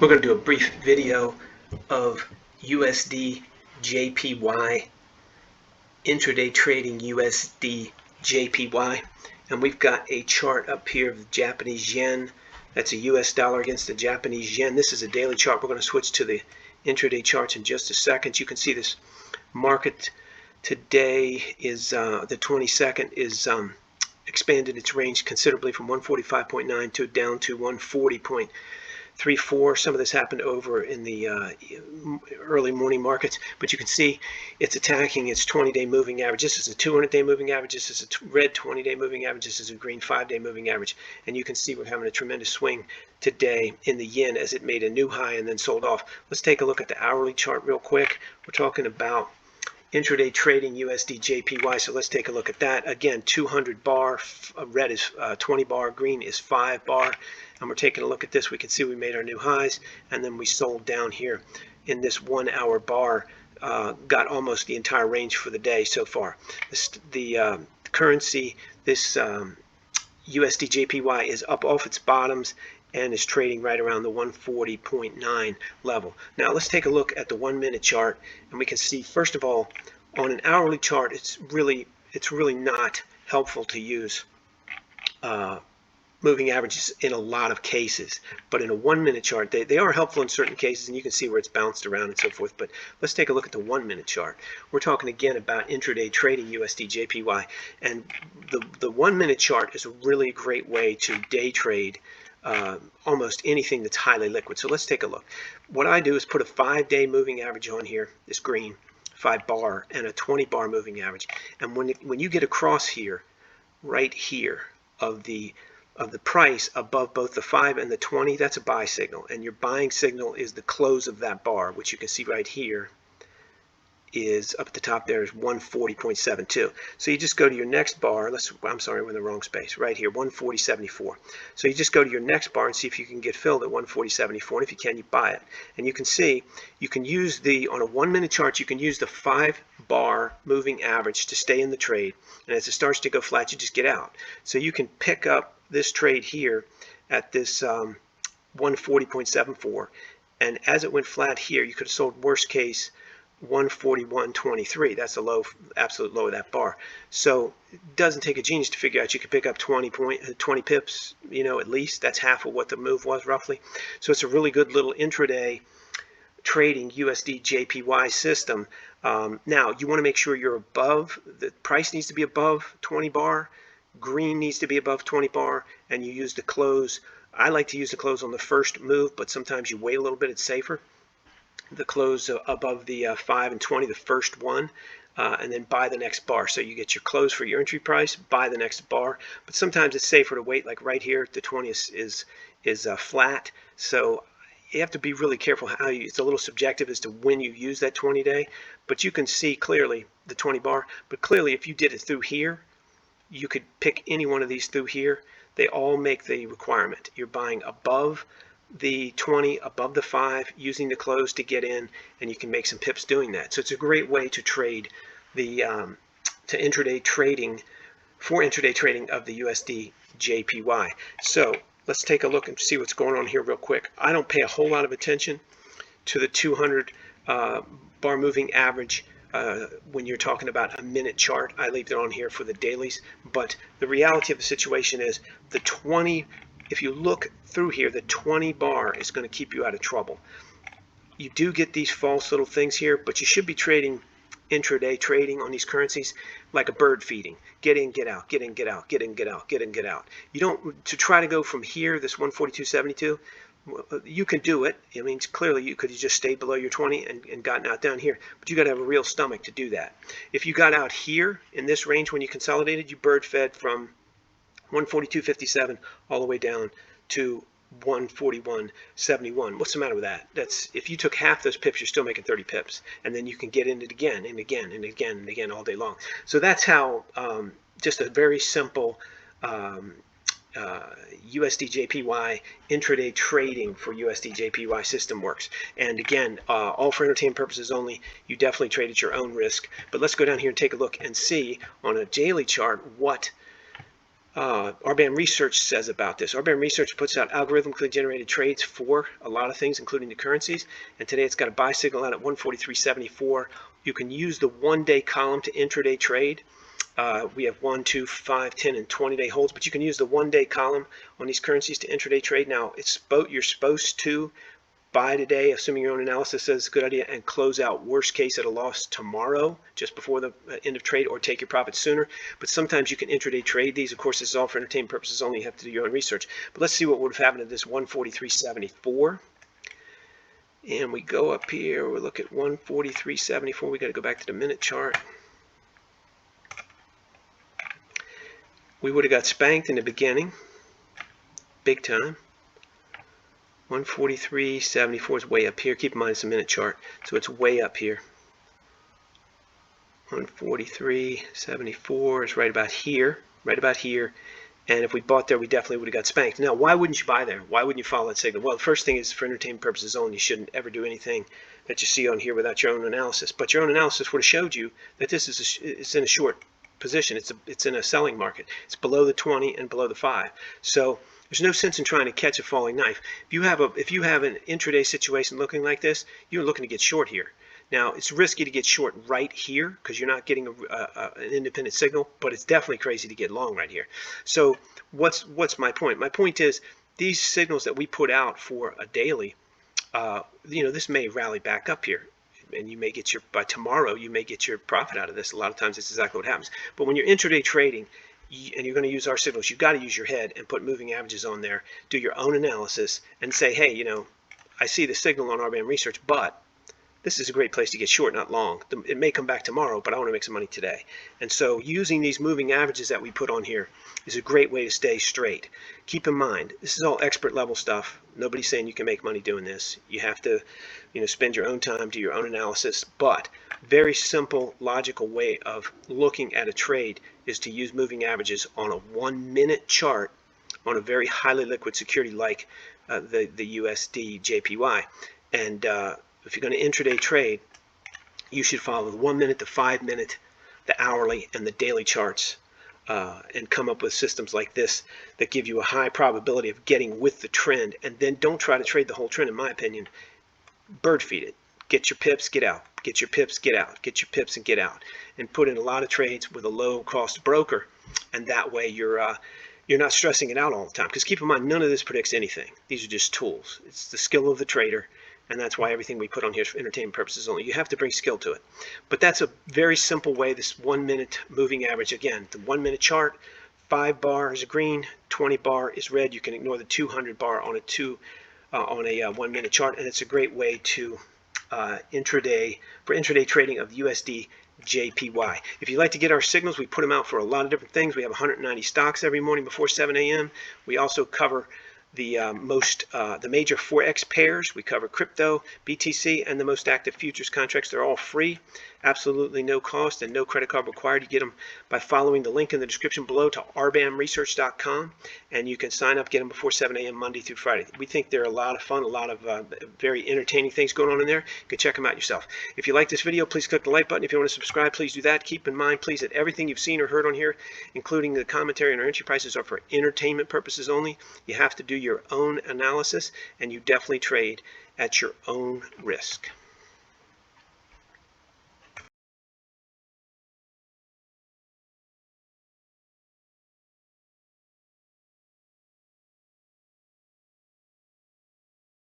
We're going to do a brief video of USDJPY, Intraday Trading USDJPY, and we've got a chart up here of the Japanese yen. That's a US dollar against the Japanese yen. This is a daily chart. We're going to switch to the intraday charts in just a second. You can see this market today is the 22nd is expanded its range considerably from 145.9 to down to 140.34. Some of this happened over in the early morning markets, but you can see it's attacking its 20-day moving average. This is a 200-day moving average. This is a red 20-day moving average. This is a green 5-day moving average. And you can see we're having a tremendous swing today in the yen as it made a new high and then sold off. Let's take a look at the hourly chart real quick. We're talking about Intraday Trading USDJPY, so let's take a look at that. Again, 200 bar, red is 20 bar, green is 5 bar, and we're taking a look at this. We can see we made our new highs, and then we sold down here in this 1 hour bar, got almost the entire range for the day so far. The currency, this USDJPY is up off its bottoms and is trading right around the 140.9 level. Now let's take a look at the 1 minute chart, and we can see, first of all, on an hourly chart it's really not helpful to use moving averages in a lot of cases, but in a 1 minute chart they are helpful in certain cases, and you can see where it's bounced around and so forth. But let's take a look at the 1 minute chart. We're talking again about intraday trading USDJPY, and the 1 minute chart is a really great way to day trade almost anything that's highly liquid. So let's take a look. What I do is put a 5-day moving average on here, this green 5 bar, and a 20 bar moving average. And when you get across here, right here, of the price above both the 5 and the 20, that's a buy signal, and your buying signal is the close of that bar, which you can see right here is up at the top there is 140.72. So you just go to your next bar. I'm sorry, we're in the wrong space. Right here, 140.74. So you just go to your next bar and see if you can get filled at 140.74, and if you can, you buy it. And you can see you can use on a 1 minute chart, you can use the 5 bar moving average to stay in the trade, and as it starts to go flat, you just get out. So you can pick up this trade here at this 140.74, and as it went flat here, you could have sold worst case 141.23. That's the low, absolute low of that bar. So it doesn't take a genius to figure out you could pick up 20 pips, at least. That's half of what the move was roughly. So it's a really good little intraday trading USDJPY system. Now you want to make sure you're above, the price needs to be above 20 bar, green needs to be above 20 bar, and you use the close. I like to use the close on the first move, but sometimes you wait a little bit, it's safer. The close above the 5 and 20, the first one, and then buy the next bar. So you get your close for your entry price, buy the next bar. But sometimes it's safer to wait, like right here, the 20 is flat. So you have to be really careful how it's a little subjective as to when you use that 20-day, but you can see clearly the 20 bar. But clearly, if you did it through here, you could pick any one of these through here. They all make the requirement. You're buying above the 20, above the 5, using the close to get in, and you can make some pips doing that. So it's a great way to trade the intraday trading of the USDJPY. So let's take a look and see what's going on here real quick. I don't pay a whole lot of attention to the 200 bar moving average when you're talking about a minute chart. I leave it on here for the dailies, but the reality of the situation is the 20, if you look through here, the 20 bar is going to keep you out of trouble. You do get these false little things here, but you should be trading intraday trading on these currencies like a bird feeding. Get in, get out, get in, get out, get in, get out, get in, get out. You don't, to try to go from here, this 142.72, you can do it. I mean, clearly you could have just stayed below your 20 and gotten out down here, but you got to have a real stomach to do that. If you got out here in this range when you consolidated, you bird fed from 142.57 all the way down to 141.71. What's the matter with that? That's, if you took half those pips, you're still making 30 pips, and then you can get in it again and again and again and again all day long. So that's how just a very simple USDJPY intraday trading for USDJPY system works. And again, all for entertainment purposes only. You definitely trade at your own risk. But let's go down here and take a look and see on a daily chart what RBAM Research says about this. RBAM Research puts out algorithmically generated trades for a lot of things, including the currencies. And today it's got a buy signal out at 143.74. You can use the 1-day column to intraday trade. We have 1, 2, 5, 10, and 20-day holds, but you can use the 1-day column on these currencies to intraday trade. Now, you're supposed to buy today, assuming your own analysis says it's a good idea, and close out worst case at a loss tomorrow, just before the end of trade, or take your profits sooner. But sometimes you can intraday trade these. Of course, this is all for entertainment purposes only. You have to do your own research. But let's see what would have happened at this 143.74. And we go up here, we look at 143.74. We got to go back to the minute chart. We would have got spanked in the beginning, big time. 143.74 is way up here. Keep in mind it's a minute chart, so it's way up here. 143.74 is right about here, And if we bought there, we definitely would have got spanked. Now, why wouldn't you buy there? Why wouldn't you follow that signal? Well, the first thing is, for entertainment purposes only, you shouldn't ever do anything that you see on here without your own analysis. But your own analysis would have showed you that this is it's in a short position. It's in a selling market. It's below the 20 and below the 5. So there's no sense in trying to catch a falling knife. If you have an intraday situation looking like this, you're looking to get short here. Now, it's risky to get short right here because you're not getting an independent signal, but it's definitely crazy to get long right here. So what's my point? My point is, these signals that we put out for a daily, this may rally back up here, and you may get by tomorrow, you may get your profit out of this. A lot of times it's exactly what happens. But when you're intraday trading, and you're going to use our signals, you've got to use your head and put moving averages on there, do your own analysis, and say, hey, I see the signal on RBAM Research, but this is a great place to get short, not long. It may come back tomorrow, but I want to make some money today. And so using these moving averages that we put on here is a great way to stay straight. Keep in mind, this is all expert level stuff. Nobody's saying you can make money doing this. You have to, spend your own time, do your own analysis. But very simple, logical way of looking at a trade is to use moving averages on a 1-minute chart on a very highly liquid security like the USDJPY. And if you're going to intraday trade, you should follow the 1-minute, the 5-minute, the hourly, and the daily charts, and come up with systems like this that give you a high probability of getting with the trend. And then don't try to trade the whole trend, in my opinion. Bird feed it. Get your pips, get out. Get your pips, get out. Get your pips and get out. And put in a lot of trades with a low cost broker. And that way you're not stressing it out all the time. Because keep in mind, none of this predicts anything. These are just tools. It's the skill of the trader. And that's why everything we put on here is for entertainment purposes only. You have to bring skill to it. But that's a very simple way, this 1-minute moving average. Again, the 1-minute chart, 5 bar is green, 20 bar is red. You can ignore the 200 bar on a 1-minute chart. And it's a great way to intraday trading of USDJPY. If you'd like to get our signals, we put them out for a lot of different things. We have 190 stocks every morning before 7 a.m. We also cover the major forex pairs. We cover crypto, BTC, and the most active futures contracts. They're all free, absolutely no cost, and no credit card required. You get them by following the link in the description below to rbamresearch.com, and you can sign up, get them before 7 a.m. Monday through Friday. We think they're a lot of fun, a lot of very entertaining things going on in there. You can check them out yourself. If you like this video, please click the like button. If you want to subscribe, please do that. Keep in mind, please, that everything you've seen or heard on here, including the commentary and our entry prices, are for entertainment purposes only. You have to do your own analysis, and you definitely trade at your own risk.